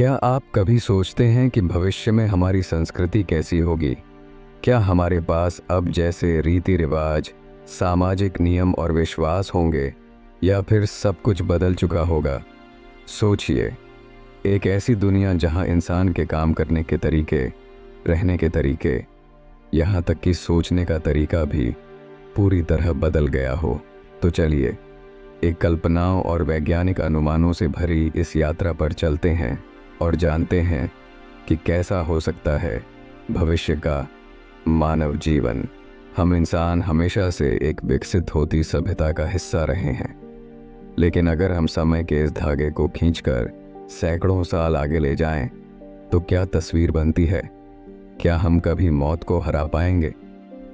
क्या आप कभी सोचते हैं कि भविष्य में हमारी संस्कृति कैसी होगी? क्या हमारे पास अब जैसे रीति रिवाज, सामाजिक नियम और विश्वास होंगे या फिर सब कुछ बदल चुका होगा? सोचिए, एक ऐसी दुनिया जहां इंसान के काम करने के तरीके, रहने के तरीके, यहाँ तक कि सोचने का तरीका भी पूरी तरह बदल गया हो। तो चलिए, एक कल्पनाओं और वैज्ञानिक अनुमानों से भरी इस यात्रा पर चलते हैं और जानते हैं कि कैसा हो सकता है भविष्य का मानव जीवन। हम इंसान हमेशा से एक विकसित होती सभ्यता का हिस्सा रहे हैं, लेकिन अगर हम समय के इस धागे को खींचकर सैकड़ों साल आगे ले जाएं, तो क्या तस्वीर बनती है? क्या हम कभी मौत को हरा पाएंगे?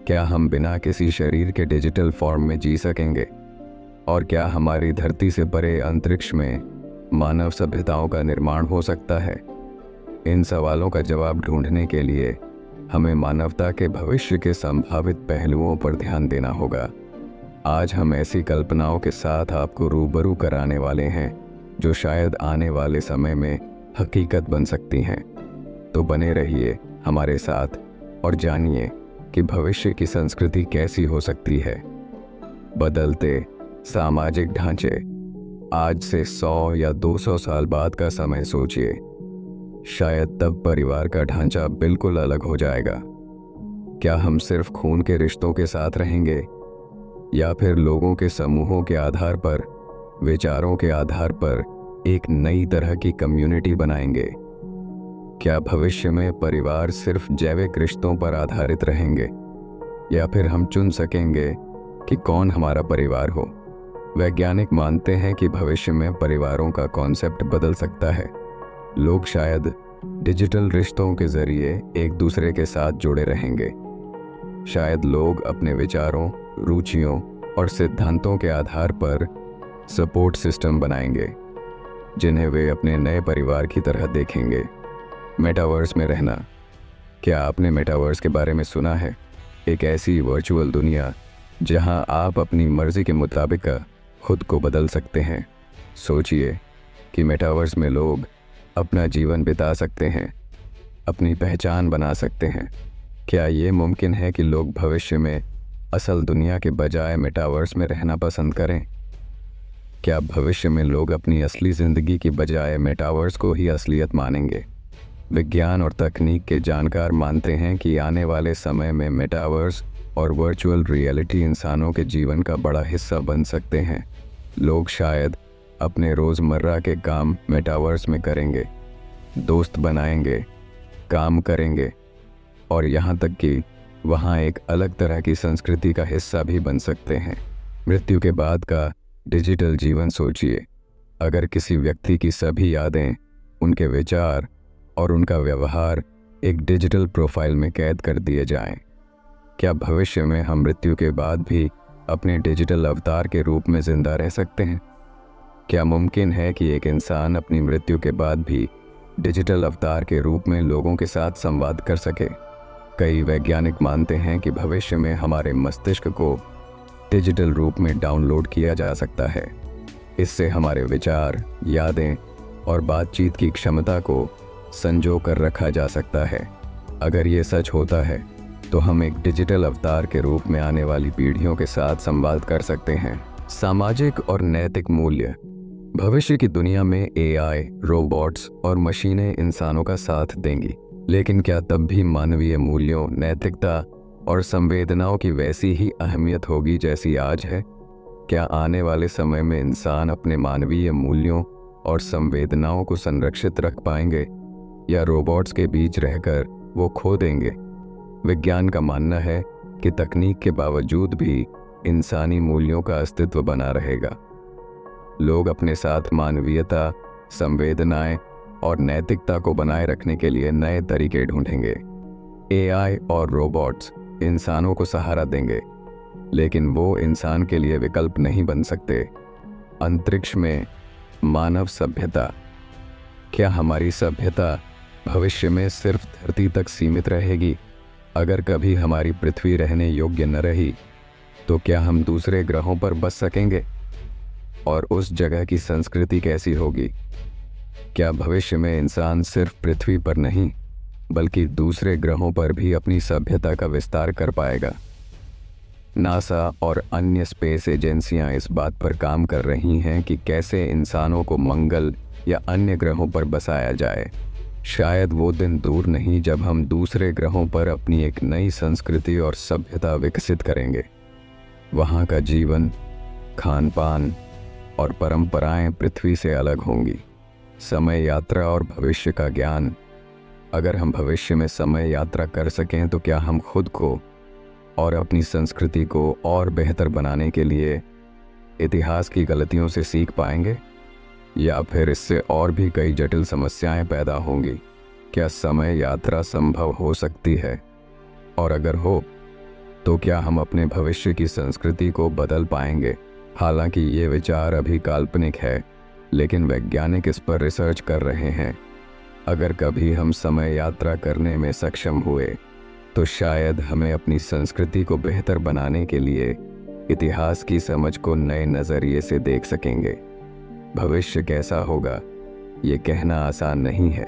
क्या हम बिना किसी शरीर के डिजिटल फॉर्म में जी सकेंगे? और क्या हमारी धरती से परे अंतरिक्ष में मानव सभ्यताओं का निर्माण हो सकता है? इन सवालों का जवाब ढूंढने के लिए हमें मानवता के भविष्य के संभावित पहलुओं पर ध्यान देना होगा। आज हम ऐसी कल्पनाओं के साथ आपको रूबरू कराने वाले हैं जो शायद आने वाले समय में हकीकत बन सकती हैं। तो बने रहिए हमारे साथ और जानिए कि भविष्य की संस्कृति कैसी हो सकती है। बदलते सामाजिक ढांचे। आज से 100 या 200 साल बाद का समय सोचिए। शायद तब परिवार का ढांचा बिल्कुल अलग हो जाएगा। क्या हम सिर्फ खून के रिश्तों के साथ रहेंगे या फिर लोगों के समूहों के आधार पर, विचारों के आधार पर एक नई तरह की कम्युनिटी बनाएंगे? क्या भविष्य में परिवार सिर्फ जैविक रिश्तों पर आधारित रहेंगे या फिर हम चुन सकेंगे कि कौन हमारा परिवार हो? वैज्ञानिक मानते हैं कि भविष्य में परिवारों का कॉन्सेप्ट बदल सकता है। लोग शायद डिजिटल रिश्तों के जरिए एक दूसरे के साथ जुड़े रहेंगे। शायद लोग अपने विचारों, रुचियों और सिद्धांतों के आधार पर सपोर्ट सिस्टम बनाएंगे जिन्हें वे अपने नए परिवार की तरह देखेंगे। मेटावर्स में रहना। क्या आपने मेटावर्स के बारे में सुना है? एक ऐसी वर्चुअल दुनिया जहां आप अपनी मर्जी के मुताबिक खुद को बदल सकते हैं। सोचिए कि मेटावर्स में लोग अपना जीवन बिता सकते हैं, अपनी पहचान बना सकते हैं। क्या ये मुमकिन है कि लोग भविष्य में असल दुनिया के बजाय मेटावर्स में रहना पसंद करें? क्या भविष्य में लोग अपनी असली ज़िंदगी की बजाय मेटावर्स को ही असलियत मानेंगे? विज्ञान और तकनीक के जानकार मानते हैं कि आने वाले समय में मेटावर्स और वर्चुअल रियलिटी इंसानों के जीवन का बड़ा हिस्सा बन सकते हैं। लोग शायद अपने रोज़मर्रा के काम मेटावर्स में करेंगे, दोस्त बनाएंगे, काम करेंगे और यहाँ तक कि वहाँ एक अलग तरह की संस्कृति का हिस्सा भी बन सकते हैं। मृत्यु के बाद का डिजिटल जीवन सोचिए। अगर किसी व्यक्ति की सभी यादें, उनके विचार और उनका व्यवहार एक डिजिटल प्रोफाइल में कैद कर दिए जाएं, क्या भविष्य में हम मृत्यु के बाद भी अपने डिजिटल अवतार के रूप में जिंदा रह सकते हैं? क्या मुमकिन है कि एक इंसान अपनी मृत्यु के बाद भी डिजिटल अवतार के रूप में लोगों के साथ संवाद कर सके? कई वैज्ञानिक मानते हैं कि भविष्य में हमारे मस्तिष्क को डिजिटल रूप में डाउनलोड किया जा सकता है। इससे हमारे विचार, यादें और बातचीत की क्षमता को संजो कर रखा जा सकता है। अगर ये सच होता है तो हम एक डिजिटल अवतार के रूप में आने वाली पीढ़ियों के साथ संवाद कर सकते हैं। सामाजिक और नैतिक मूल्य। भविष्य की दुनिया में एआई, रोबोट्स और मशीनें इंसानों का साथ देंगी, लेकिन क्या तब भी मानवीय मूल्यों, नैतिकता और संवेदनाओं की वैसी ही अहमियत होगी जैसी आज है? क्या आने वाले समय में इंसान अपने मानवीय मूल्यों और संवेदनाओं को संरक्षित रख पाएंगे या रोबोट्स के बीच रहकर वो खो देंगे? विज्ञान का मानना है कि तकनीक के बावजूद भी इंसानी मूल्यों का अस्तित्व बना रहेगा। लोग अपने साथ मानवीयता, संवेदनाएं और नैतिकता को बनाए रखने के लिए नए तरीके ढूंढेंगे। एआई और रोबोट्स इंसानों को सहारा देंगे, लेकिन वो इंसान के लिए विकल्प नहीं बन सकते। अंतरिक्ष में मानव सभ्यता। क्या हमारी सभ्यता भविष्य में सिर्फ धरती तक सीमित रहेगी? अगर कभी हमारी पृथ्वी रहने योग्य न रही तो क्या हम दूसरे ग्रहों पर बस सकेंगे? और उस जगह की संस्कृति कैसी होगी? क्या भविष्य में इंसान सिर्फ पृथ्वी पर नहीं बल्कि दूसरे ग्रहों पर भी अपनी सभ्यता का विस्तार कर पाएगा? नासा और अन्य स्पेस एजेंसियां इस बात पर काम कर रही हैं कि कैसे इंसानों को मंगल या अन्य ग्रहों पर बसाया जाए। शायद वो दिन दूर नहीं जब हम दूसरे ग्रहों पर अपनी एक नई संस्कृति और सभ्यता विकसित करेंगे। वहाँ का जीवन, खान पान और परंपराएं पृथ्वी से अलग होंगी। समय यात्रा और भविष्य का ज्ञान। अगर हम भविष्य में समय यात्रा कर सकें तो क्या हम खुद को और अपनी संस्कृति को और बेहतर बनाने के लिए इतिहास की गलतियों से सीख पाएंगे, या फिर इससे और भी कई जटिल समस्याएं पैदा होंगी? क्या समय यात्रा संभव हो सकती है? और अगर हो तो क्या हम अपने भविष्य की संस्कृति को बदल पाएंगे? हालांकि ये विचार अभी काल्पनिक है, लेकिन वैज्ञानिक इस पर रिसर्च कर रहे हैं। अगर कभी हम समय यात्रा करने में सक्षम हुए तो शायद हमें अपनी संस्कृति को बेहतर बनाने के लिए इतिहास की समझ को नए नज़रिए से देख सकेंगे। भविष्य कैसा होगा ये कहना आसान नहीं है,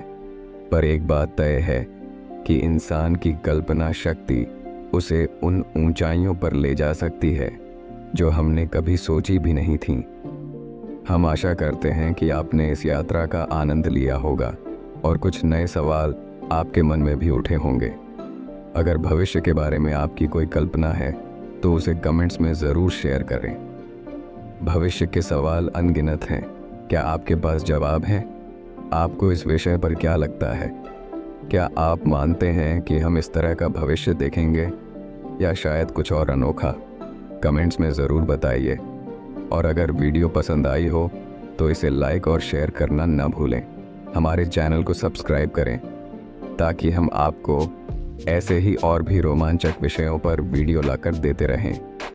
पर एक बात तय है कि इंसान की कल्पना शक्ति उसे उन ऊंचाइयों पर ले जा सकती है जो हमने कभी सोची भी नहीं थी। हम आशा करते हैं कि आपने इस यात्रा का आनंद लिया होगा और कुछ नए सवाल आपके मन में भी उठे होंगे। अगर भविष्य के बारे में आपकी कोई कल्पना है तो उसे कमेंट्स में ज़रूर शेयर करें। भविष्य के सवाल अनगिनत हैं। क्या आपके पास जवाब हैं? आपको इस विषय पर क्या लगता है? क्या आप मानते हैं कि हम इस तरह का भविष्य देखेंगे या शायद कुछ और अनोखा? कमेंट्स में ज़रूर बताइए। और अगर वीडियो पसंद आई हो तो इसे लाइक और शेयर करना न भूलें। हमारे चैनल को सब्सक्राइब करें ताकि हम आपको ऐसे ही और भी रोमांचक विषयों पर वीडियो लाकर देते रहें।